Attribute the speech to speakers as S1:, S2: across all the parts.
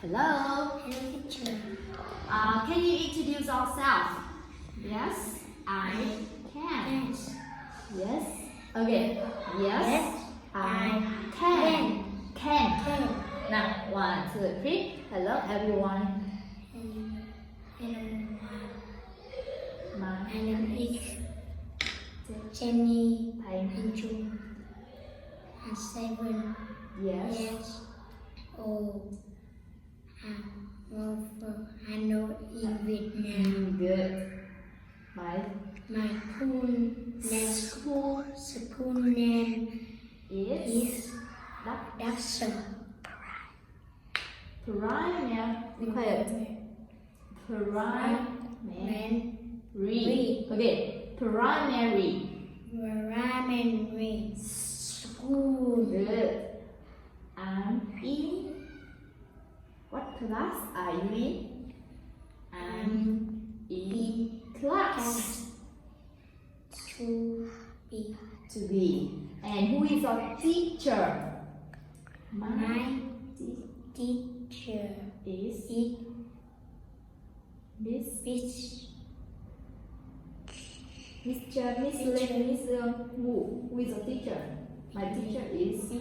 S1: Hello.
S2: Hello, teacher.
S1: Can you introduce yourself? Yes, I can.
S2: Yes.
S1: Yes. Okay. Yes, I can. Can. Now, 1, 2, 3. Hello, everyone.
S2: Hello.
S1: My
S2: My name is Jenny
S1: Thành.
S2: Trung. I'm 7
S1: Yes.
S2: years old. I'm from Hanoi in Vietnam.
S1: Good. My
S2: My school name is Dasher.
S1: Primary. Okay.
S2: Primary school.
S1: Good. I'm in. What class are you in? I'm in class
S2: To be.
S1: to be. And who is your teacher?
S2: My teacher
S1: is
S2: is
S1: Miss Mr. Miss Lin, Miss who is your teacher? My teacher is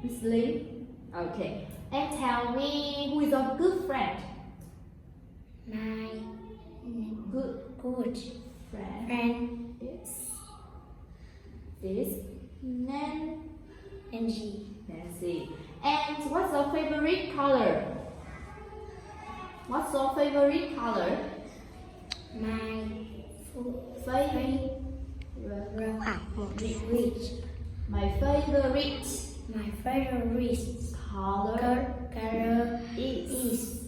S1: Miss Lin. Okay. And tell me, who is your good friend?
S2: my
S1: Good friend
S2: friend
S1: is
S2: Angie.
S1: Nancy. And what's your favorite color? What's your favorite color?
S2: My
S1: Favorite. My favorite
S2: My favorite
S1: color
S2: color
S1: is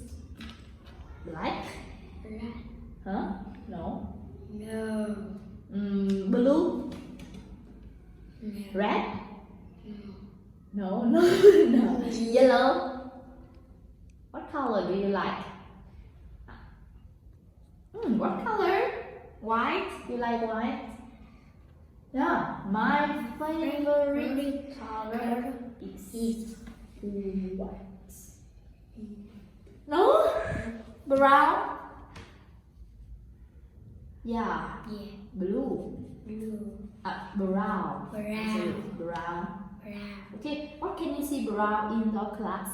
S1: black. Huh? No.
S2: No.
S1: Blue.
S2: No.
S1: Red. No. No. Yellow. What color do you like? What color? White. You like white? Yeah. My favorite color is white. No? Brown? Yeah.
S2: Yeah.
S1: Blue.
S2: Blue.
S1: Brown.
S2: Brown.
S1: Brown.
S2: Brown.
S1: Okay, what can you see brown in your class?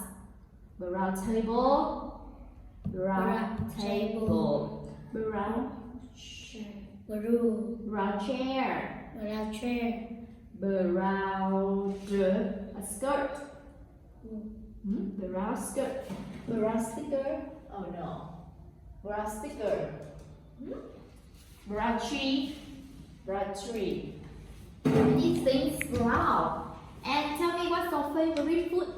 S1: Brown table. Brown table. Brown.
S2: Blue.
S1: Brown chair.
S2: Brown chair.
S1: Brown skirt. Brown skirt. Brown sticker. Oh no. Brown sticker. Brown tree. Brown tree. These things brown. And tell me, what's your favorite food?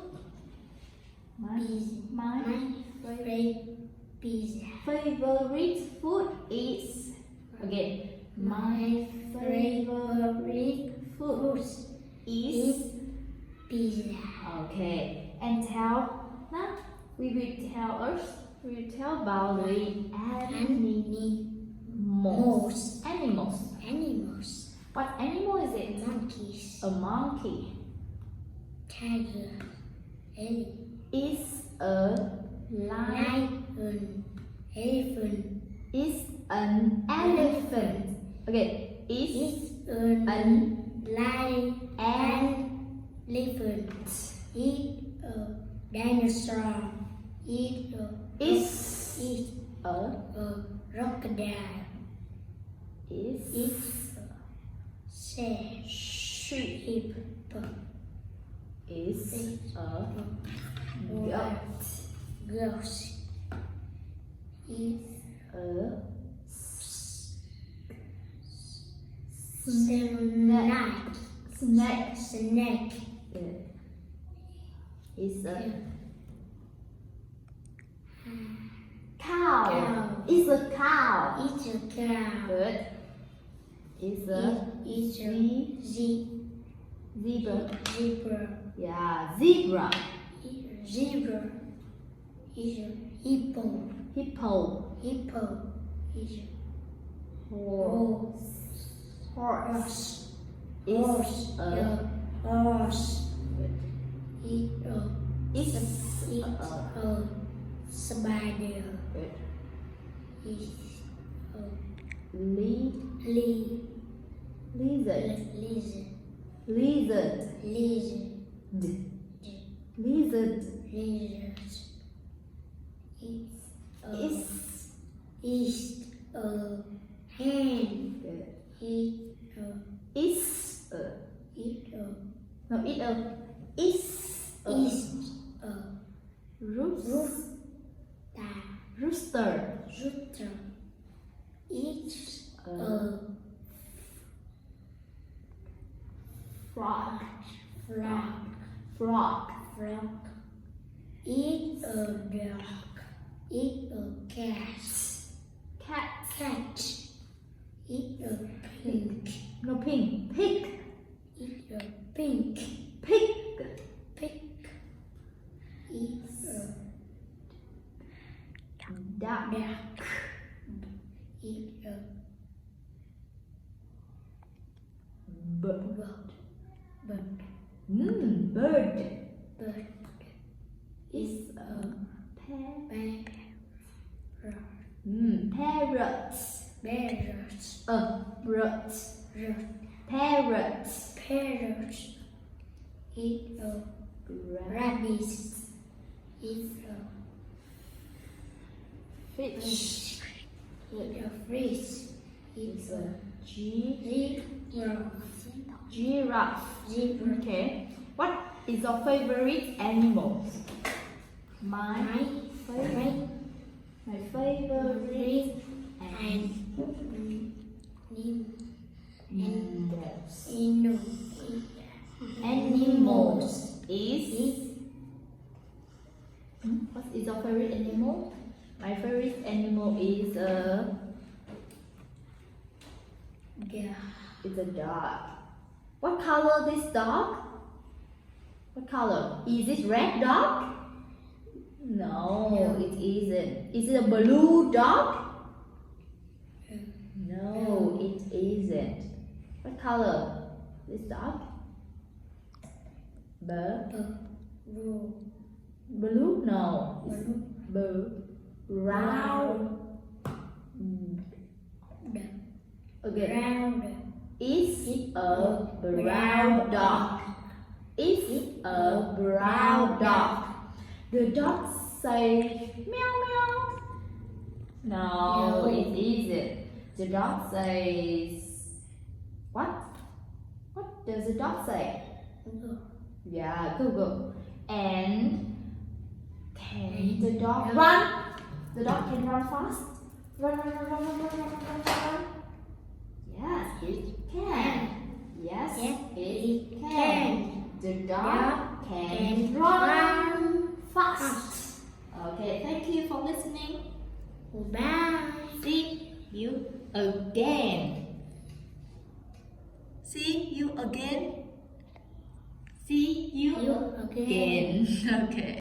S1: My
S2: Favorite pizza.
S1: favorite food is again. My favorite food is
S2: Pizza.
S1: okay. And tell now we will tell about the animals.
S2: Animals.
S1: What animal is it?
S2: Monkeys.
S1: A monkey.
S2: Tiger. Elephant.
S1: Is a lion.
S2: Elephant.
S1: Is an elephant. Okay. Is
S2: An
S1: an
S2: lion. Elephant. Eat a dinosaur. Eat
S1: a
S2: crocodile.
S1: is
S2: Sheep.
S1: is a goat.
S2: Goose. Is
S1: A snake.
S2: Snake.
S1: Good. Is a cow. Is a cow.
S2: It's a cow.
S1: Good. Is a
S2: It's a
S1: zebra.
S2: zebra.
S1: Yeah, zebra.
S2: Zebra. Is a hippo.
S1: Hippo.
S2: Hippo. Is a
S1: Horse.
S2: horse.
S1: Is a
S2: Horse. Is a
S1: It's
S2: a spider.
S1: good.
S2: It's a
S1: Lizard.
S2: lizard.
S1: Lizard.
S2: Lizard.
S1: Lizard.
S2: Lizard. It's a hen.
S1: Good.
S2: It's a
S1: It's a.
S2: it's a
S1: No, it a. It's a.
S2: it's a
S1: Rooster.
S2: rooster.
S1: Rooster.
S2: Rooster. It's a
S1: Frog.
S2: frog.
S1: Frog.
S2: Frog. It's a dog. It's a cat.
S1: Cat.
S2: Cat. It's a pink.
S1: No, pink. Pig.
S2: It's a pink.
S1: Pig.
S2: Pig. It's a
S1: Duck.
S2: duck. It's a
S1: Bird.
S2: bird.
S1: Bird.
S2: Bird.
S1: It's a parrot.
S2: Parrot.
S1: Parrot.
S2: Parrot.
S1: Parrot.
S2: Parrot.
S1: Parrot.
S2: Parrot. It's a rabbit. It's a
S1: Fish.
S2: it's a fish. It's a zebra.
S1: Giraffe.
S2: Zebra.
S1: Okay. What is your favorite animal? My
S2: My
S1: favorite animals is. What is your favorite animal? My favorite animal is it's a dog. What color this dog? What color? Is it red dog? No, it isn't. Is it a blue dog? No, it isn't. What color? This dog? Blue? No. Brown. Again. It's a brown dog. It's a brown dog. The dog say meow meow. No, it isn't. The dog says what? What does the dog say? Yeah, Google. And can the dog run? The dog can run fast. Run. Yes, it can. Yes, it can. The dog can run fast. Okay, thank you for listening.
S2: Bye.
S1: See you again. See you again. See you
S2: You again.
S1: again. Okay.